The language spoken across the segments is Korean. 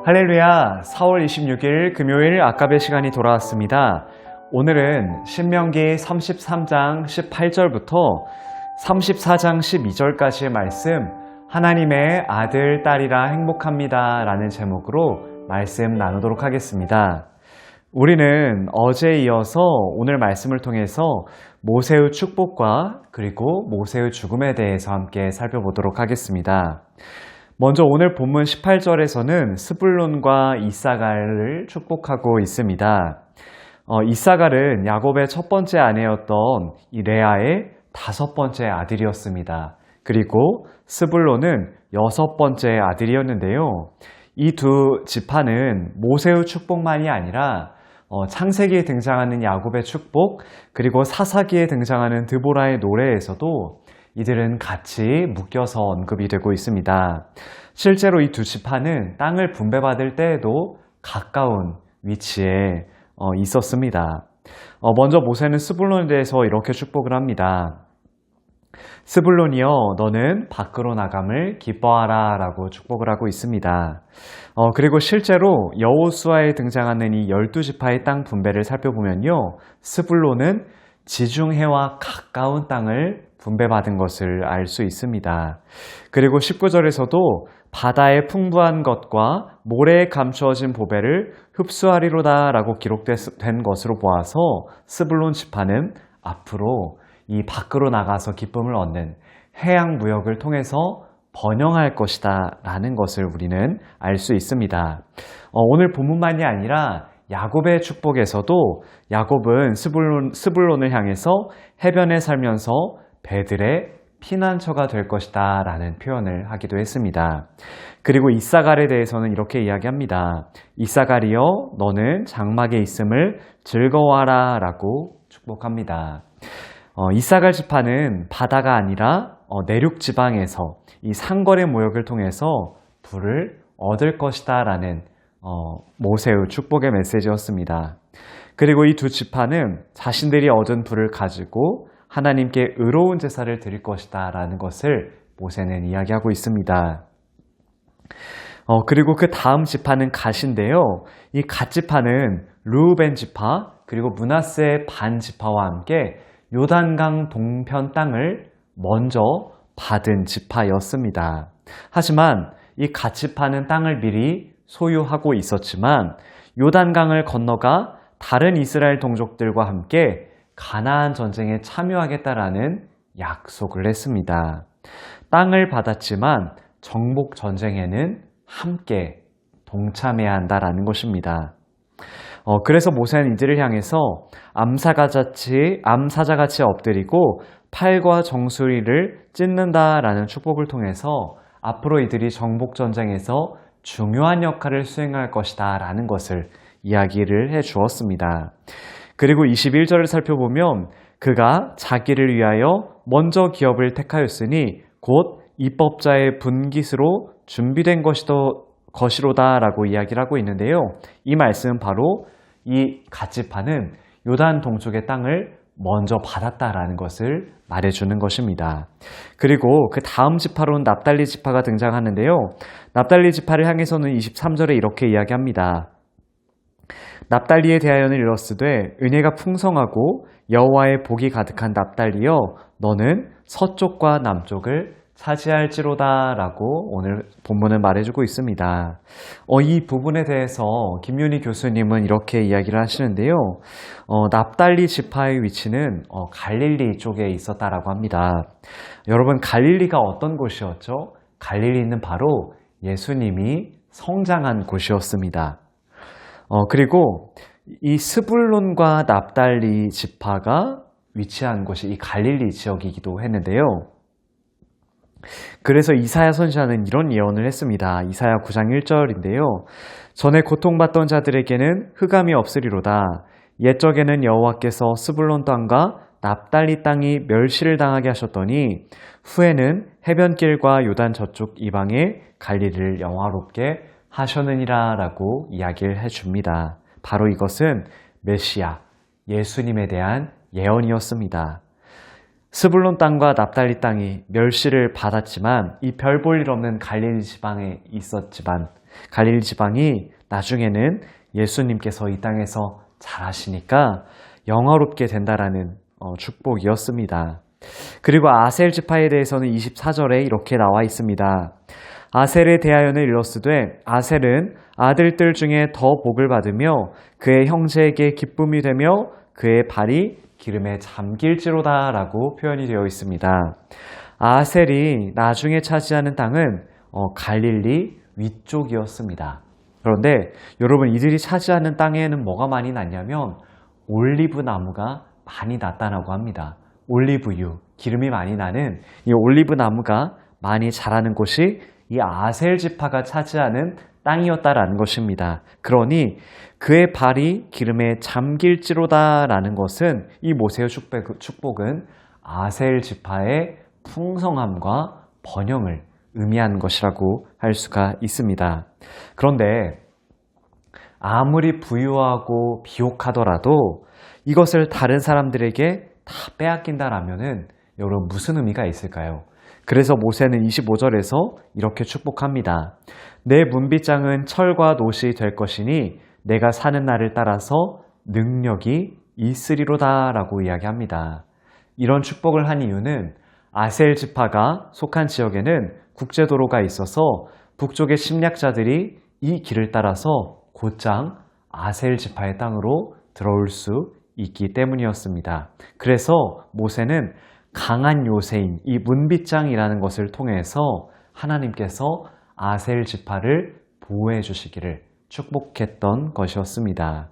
할렐루야, 4월 26일 금요일 아까베 시간이 돌아왔습니다. 오늘은 신명기 33장 18절부터 34장 12절까지의 말씀, 하나님의 아들, 딸이라 행복합니다 라는 제목으로 말씀 나누도록 하겠습니다. 우리는 어제에 이어서 오늘 말씀을 통해서 모세의 축복과 그리고 모세의 죽음에 대해서 함께 살펴보도록 하겠습니다. 먼저 오늘 본문 18절에서는 스불론과 이사갈을 축복하고 있습니다. 이사갈은 야곱의 첫 번째 아내였던 이 레아의 다섯 번째 아들이었습니다. 그리고 스불론은 여섯 번째 아들이었는데요. 이 두 지파는 모세의 축복만이 아니라 창세기에 등장하는 야곱의 축복, 그리고 사사기에 등장하는 드보라의 노래에서도 이들은 같이 묶여서 언급이 되고 있습니다. 실제로 이 두 지파는 땅을 분배받을 때에도 가까운 위치에 있었습니다. 먼저 모세는 스불론에 대해서 이렇게 축복을 합니다. 스불론이여, 너는 밖으로 나감을 기뻐하라 라고 축복을 하고 있습니다. 그리고 실제로 여호수아에 등장하는 이 12지파의 땅 분배를 살펴보면요, 스불론은 지중해와 가까운 땅을 분배받은 것을 알 수 있습니다. 그리고 19절에서도 바다의 풍부한 것과 모래에 감추어진 보배를 흡수하리로다 라고 기록된 것으로 보아서 스불론 지파는 앞으로 이 밖으로 나가서 기쁨을 얻는 해양 무역을 통해서 번영할 것이다 라는 것을 우리는 알 수 있습니다. 오늘 본문만이 아니라 야곱의 축복에서도 야곱은 스불론을 향해서 해변에 살면서 배들의 피난처가 될 것이다 라는 표현을 하기도 했습니다. 그리고 이사갈에 대해서는 이렇게 이야기합니다. 이사갈이여, 너는 장막에 있음을 즐거워하라 라고 축복합니다. 이사갈 지파는 바다가 아니라 내륙 지방에서 이 상거래 무역을 통해서 부를 얻을 것이다 라는 모세의 축복의 메시지였습니다. 그리고 이 두 지파는 자신들이 얻은 부를 가지고 하나님께 의로운 제사를 드릴 것이다 라는 것을 모세는 이야기하고 있습니다. 그리고 그 다음 지파는 갓인데요. 이 갓 지파는 르우벤 지파 그리고 므낫세 반 지파와 함께 요단강 동편 땅을 먼저 받은 지파였습니다. 하지만 이 갓 지파는 땅을 미리 소유하고 있었지만 요단강을 건너가 다른 이스라엘 동족들과 함께 가나안 전쟁에 참여하겠다라는 약속을 했습니다. 땅을 받았지만 정복 전쟁에는 함께 동참해야 한다라는 것입니다. 그래서 모세는 이들을 향해서 암사자같이 엎드리고 팔과 정수리를 찢는다라는 축복을 통해서 앞으로 이들이 정복 전쟁에서 중요한 역할을 수행할 것이다 라는 것을 이야기를 해 주었습니다. 그리고 21절을 살펴보면 그가 자기를 위하여 먼저 기업을 택하였으니 곧 입법자의 분깃으로 준비된 것이로다 라고 이야기를 하고 있는데요. 이 말씀은 바로 이 갓 지파는 요단 동쪽의 땅을 먼저 받았다라는 것을 말해주는 것입니다. 그리고 그 다음 지파로는 납달리 지파가 등장하는데요. 납달리 지파를 향해서는 23절에 이렇게 이야기합니다. 납달리에 대하여는 이렇으되 은혜가 풍성하고 여호와의 복이 가득한 납달리여, 너는 서쪽과 남쪽을 차지할지로다 라고 오늘 본문은 말해주고 있습니다. 이 부분에 대해서 김윤희 교수님은 이렇게 이야기를 하시는데요. 납달리 지파의 위치는 갈릴리 쪽에 있었다라고 합니다. 여러분, 갈릴리가 어떤 곳이었죠? 갈릴리는 바로 예수님이 성장한 곳이었습니다. 그리고 이 스불론과 납달리 지파가 위치한 곳이 이 갈릴리 지역이기도 했는데요. 그래서 이사야 선지자는 이런 예언을 했습니다. 이사야 9장 1절인데요. 전에 고통받던 자들에게는 흑암이 없으리로다. 옛적에는 여호와께서 스불론 땅과 납달리 땅이 멸시를 당하게 하셨더니 후에는 해변길과 요단 저쪽 이방의 갈릴리를 영화롭게 하셨느니라 라고 이야기를 해줍니다. 바로 이것은 메시아, 예수님에 대한 예언이었습니다. 스불론 땅과 납달리 땅이 멸시를 받았지만 이 별 볼 일 없는 갈릴리 지방에 있었지만 갈릴리 지방이 나중에는 예수님께서 이 땅에서 자라시니까 영화롭게 된다라는 축복이었습니다. 그리고 아셀 지파에 대해서는 24절에 이렇게 나와 있습니다. 아셀에 대하여는 일러스되 아셀은 아들들 중에 더 복을 받으며 그의 형제에게 기쁨이 되며 그의 발이 기름에 잠길지로다 라고 표현이 되어 있습니다. 아셀이 나중에 차지하는 땅은 갈릴리 위쪽이었습니다. 그런데 여러분, 이들이 차지하는 땅에는 뭐가 많이 났냐면 올리브 나무가 많이 났다고 합니다. 올리브유, 기름이 많이 나는 이 올리브 나무가 많이 자라는 곳이 이 아셀 지파가 차지하는 땅이었다라는 것입니다. 그러니 그의 발이 기름에 잠길지로다라는 것은 이 모세의 축복은 아셀 지파의 풍성함과 번영을 의미하는 것이라고 할 수가 있습니다. 그런데 아무리 부유하고 비옥하더라도 이것을 다른 사람들에게 다 빼앗긴다라면은 여러분 무슨 의미가 있을까요? 그래서 모세는 25절에서 이렇게 축복합니다. 내 문빗장은 철과 노시 될 것이니 내가 사는 날을 따라서 능력이 있으리로다 라고 이야기합니다. 이런 축복을 한 이유는 아셀 지파가 속한 지역에는 국제도로가 있어서 북쪽의 침략자들이 이 길을 따라서 곧장 아셀 지파의 땅으로 들어올 수 있기 때문이었습니다. 그래서 모세는 강한 요새인 이 문빗장이라는 것을 통해서 하나님께서 아셀 지파를 보호해 주시기를 축복했던 것이었습니다.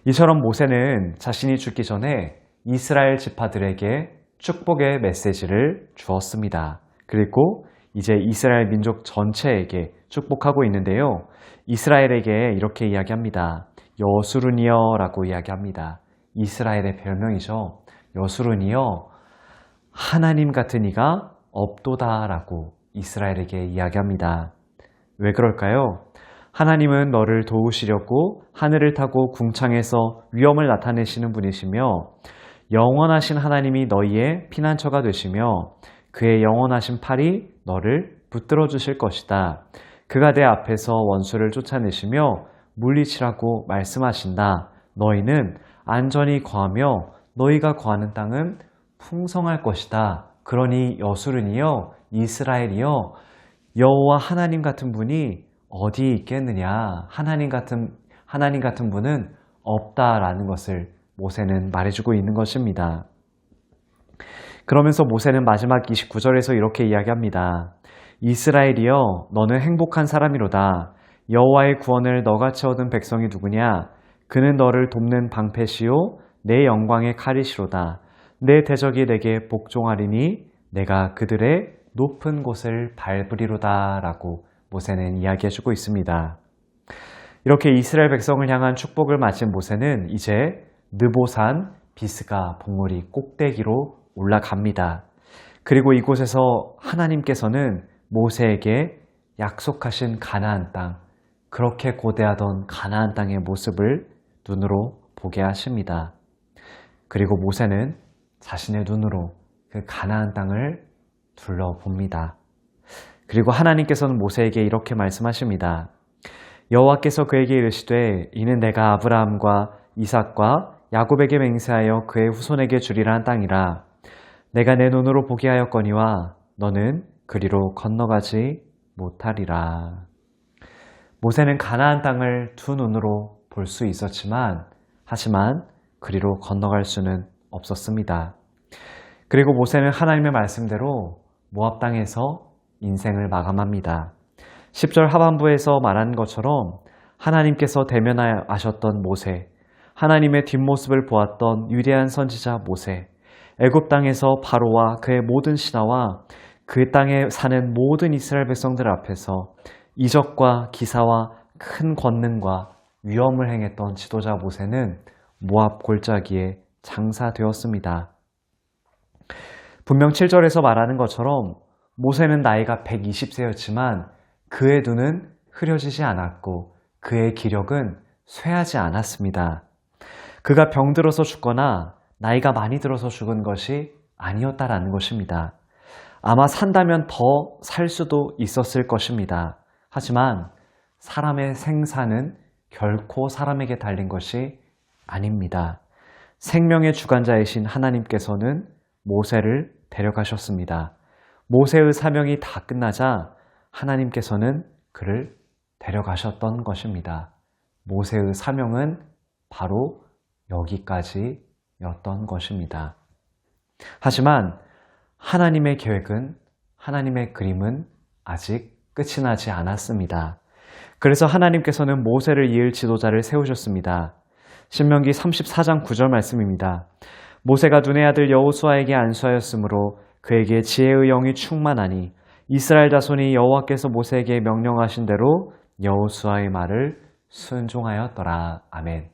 이처럼 모세는 자신이 죽기 전에 이스라엘 지파들에게 축복의 메시지를 주었습니다. 그리고 이제 이스라엘 민족 전체에게 축복하고 있는데요. 이스라엘에게 이렇게 이야기합니다. 여수룬이여 라고 이야기합니다. 이스라엘의 별명이죠. 여수룬이여, 하나님 같은 이가 없도다 라고 이스라엘에게 이야기합니다. 왜 그럴까요? 하나님은 너를 도우시려고 하늘을 타고 궁창에서 위엄을 나타내시는 분이시며 영원하신 하나님이 너희의 피난처가 되시며 그의 영원하신 팔이 너를 붙들어 주실 것이다. 그가 내 앞에서 원수를 쫓아내시며 물리치라고 말씀하신다. 너희는 안전히 거하며 너희가 거하는 땅은 풍성할 것이다. 그러니 여수른이여, 이스라엘이여, 여호와 하나님 같은 분이 어디 있겠느냐? 하나님 같은 분은 없다라는 것을 모세는 말해주고 있는 것입니다. 그러면서 모세는 마지막 29절에서 이렇게 이야기합니다. 이스라엘이여, 너는 행복한 사람이로다. 여호와의 구원을 너같이 얻은 백성이 누구냐? 그는 너를 돕는 방패시요 내 영광의 칼이시로다. 내 대적이 내게 복종하리니 내가 그들의 높은 곳을 밟으리로다 라고 모세는 이야기해주고 있습니다. 이렇게 이스라엘 백성을 향한 축복을 마친 모세는 이제 느보산 비스가 봉우리 꼭대기로 올라갑니다. 그리고 이곳에서 하나님께서는 모세에게 약속하신 가나안 땅, 그렇게 고대하던 가나안 땅의 모습을 눈으로 보게 하십니다. 그리고 모세는 자신의 눈으로 그 가나안 땅을 둘러봅니다. 그리고 하나님께서는 모세에게 이렇게 말씀하십니다. 여호와께서 그에게 이르시되 이는 내가 아브라함과 이삭과 야곱에게 맹세하여 그의 후손에게 주리라 한 땅이라. 내가 내 눈으로 보게 하였거니와 너는 그리로 건너가지 못하리라. 모세는 가나안 땅을 두 눈으로 볼 수 있었지만 하지만 그리로 건너갈 수는 없었습니다. 그리고 모세는 하나님의 말씀대로 모압 땅에서 인생을 마감합니다. 10절 하반부에서 말한 것처럼 하나님께서 대면하셨던 모세, 하나님의 뒷모습을 보았던 위대한 선지자 모세, 애굽 땅에서 바로와 그의 모든 신하와 그 땅에 사는 모든 이스라엘 백성들 앞에서 이적과 기사와 큰 권능과 위엄을 행했던 지도자 모세는 모압 골짜기에 장사되었습니다. 분명 7절에서 말하는 것처럼 모세는 나이가 120세였지만 그의 눈은 흐려지지 않았고 그의 기력은 쇠하지 않았습니다. 그가 병들어서 죽거나 나이가 많이 들어서 죽은 것이 아니었다라는 것입니다. 아마 산다면 더 살 수도 있었을 것입니다. 하지만 사람의 생사는 결코 사람에게 달린 것이 아닙니다. 생명의 주관자이신 하나님께서는 모세를 데려가셨습니다. 모세의 사명이 다 끝나자 하나님께서는 그를 데려가셨던 것입니다. 모세의 사명은 바로 여기까지였던 것입니다. 하지만 하나님의 계획은, 하나님의 그림은 아직 끝이 나지 않았습니다. 그래서 하나님께서는 모세를 이을 지도자를 세우셨습니다. 신명기 34장 9절 말씀입니다. 모세가 눈의 아들 여호수아에게 안수하였으므로 그에게 지혜의 영이 충만하니 이스라엘 자손이 여호와께서 모세에게 명령하신 대로 여호수아의 말을 순종하였더라. 아멘.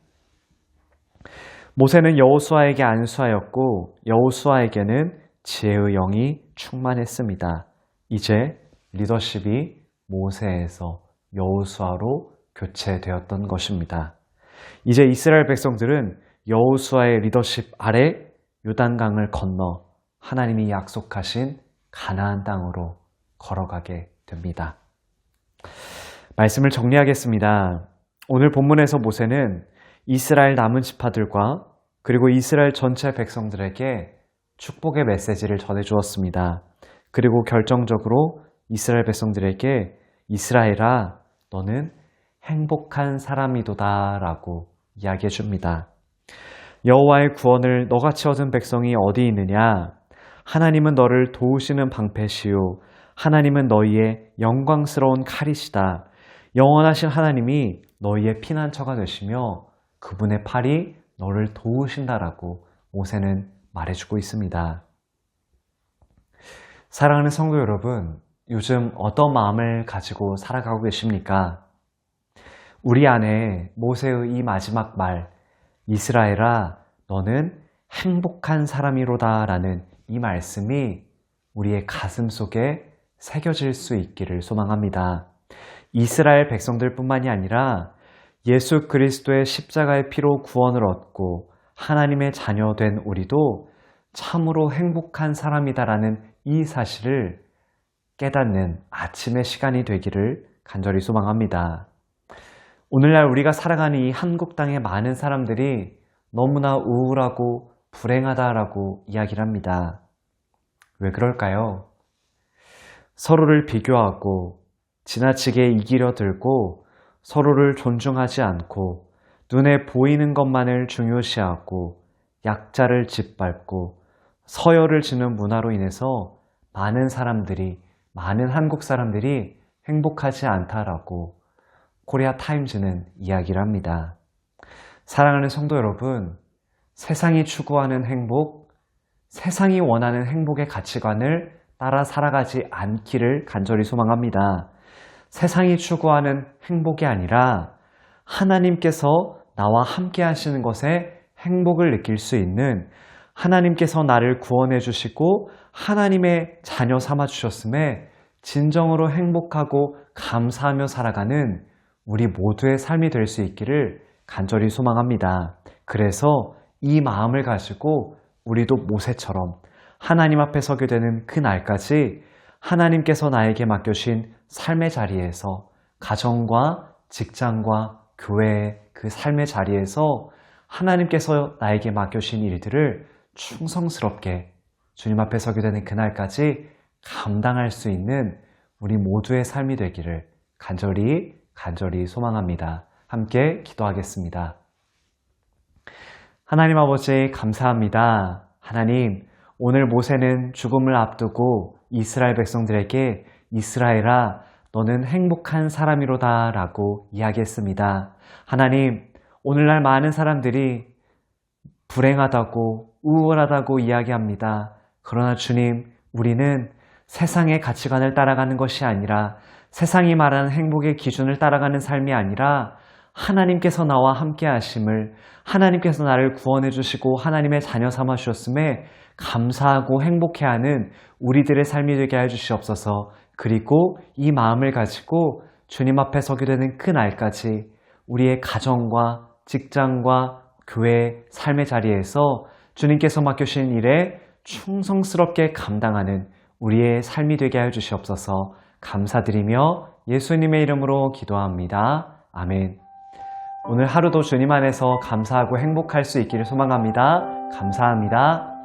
모세는 여호수아에게 안수하였고 여호수아에게는 지혜의 영이 충만했습니다. 이제 리더십이 모세에서 여호수아로 교체되었던 것입니다. 이제 이스라엘 백성들은 여호수아의 리더십 아래 요단강을 건너 하나님이 약속하신 가나안 땅으로 걸어가게 됩니다. 말씀을 정리하겠습니다. 오늘 본문에서 모세는 이스라엘 남은 지파들과 그리고 이스라엘 전체 백성들에게 축복의 메시지를 전해주었습니다. 그리고 결정적으로 이스라엘 백성들에게 이스라엘아, 너는 행복한 사람이도다 라고 이야기해 줍니다. 여호와의 구원을 너같이 얻은 백성이 어디 있느냐? 하나님은 너를 도우시는 방패시요 하나님은 너희의 영광스러운 칼이시다. 영원하신 하나님이 너희의 피난처가 되시며 그분의 팔이 너를 도우신다라고 모세는 말해주고 있습니다. 사랑하는 성도 여러분, 요즘 어떤 마음을 가지고 살아가고 계십니까? 우리 안에 모세의 이 마지막 말, 이스라엘아, 너는 행복한 사람이로다 라는 이 말씀이 우리의 가슴 속에 새겨질 수 있기를 소망합니다. 이스라엘 백성들 뿐만이 아니라 예수 그리스도의 십자가의 피로 구원을 얻고 하나님의 자녀된 우리도 참으로 행복한 사람이다라는 이 사실을 깨닫는 아침의 시간이 되기를 간절히 소망합니다. 오늘날 우리가 살아가는 이 한국 땅의 많은 사람들이 너무나 우울하고 불행하다라고 이야기를 합니다. 왜 그럴까요? 서로를 비교하고 지나치게 이기려 들고 서로를 존중하지 않고 눈에 보이는 것만을 중요시하고 약자를 짓밟고 서열을 지는 문화로 인해서 많은 사람들이, 많은 한국 사람들이 행복하지 않다라고 코리아 타임즈는 이야기를 합니다. 사랑하는 성도 여러분, 세상이 추구하는 행복, 세상이 원하는 행복의 가치관을 따라 살아가지 않기를 간절히 소망합니다. 세상이 추구하는 행복이 아니라 하나님께서 나와 함께 하시는 것에 행복을 느낄 수 있는, 하나님께서 나를 구원해 주시고 하나님의 자녀 삼아 주셨음에 진정으로 행복하고 감사하며 살아가는 우리 모두의 삶이 될 수 있기를 간절히 소망합니다. 그래서 이 마음을 가지고 우리도 모세처럼 하나님 앞에 서게 되는 그 날까지 하나님께서 나에게 맡겨주신 삶의 자리에서, 가정과 직장과 교회의 그 삶의 자리에서 하나님께서 나에게 맡겨주신 일들을 충성스럽게 주님 앞에 서게 되는 그날까지 감당할 수 있는 우리 모두의 삶이 되기를 간절히 소망합니다. 함께 기도하겠습니다. 하나님 아버지 감사합니다. 하나님, 오늘 모세는 죽음을 앞두고 이스라엘 백성들에게 이스라엘아, 너는 행복한 사람이로다 라고 이야기했습니다. 하나님, 오늘날 많은 사람들이 불행하다고 우울하다고 이야기합니다. 그러나 주님, 우리는 세상의 가치관을 따라가는 것이 아니라, 세상이 말하는 행복의 기준을 따라가는 삶이 아니라 하나님께서 나와 함께 하심을, 하나님께서 나를 구원해 주시고 하나님의 자녀 삼아 주셨음에 감사하고 행복해하는 우리들의 삶이 되게 해 주시옵소서. 그리고 이 마음을 가지고 주님 앞에 서게 되는 그 날까지 우리의 가정과 직장과 교회 삶의 자리에서 주님께서 맡겨주신 일에 충성스럽게 감당하는 우리의 삶이 되게 하여 주시옵소서. 감사드리며 예수님의 이름으로 기도합니다. 아멘. 오늘 하루도 주님 안에서 감사하고 행복할 수 있기를 소망합니다. 감사합니다.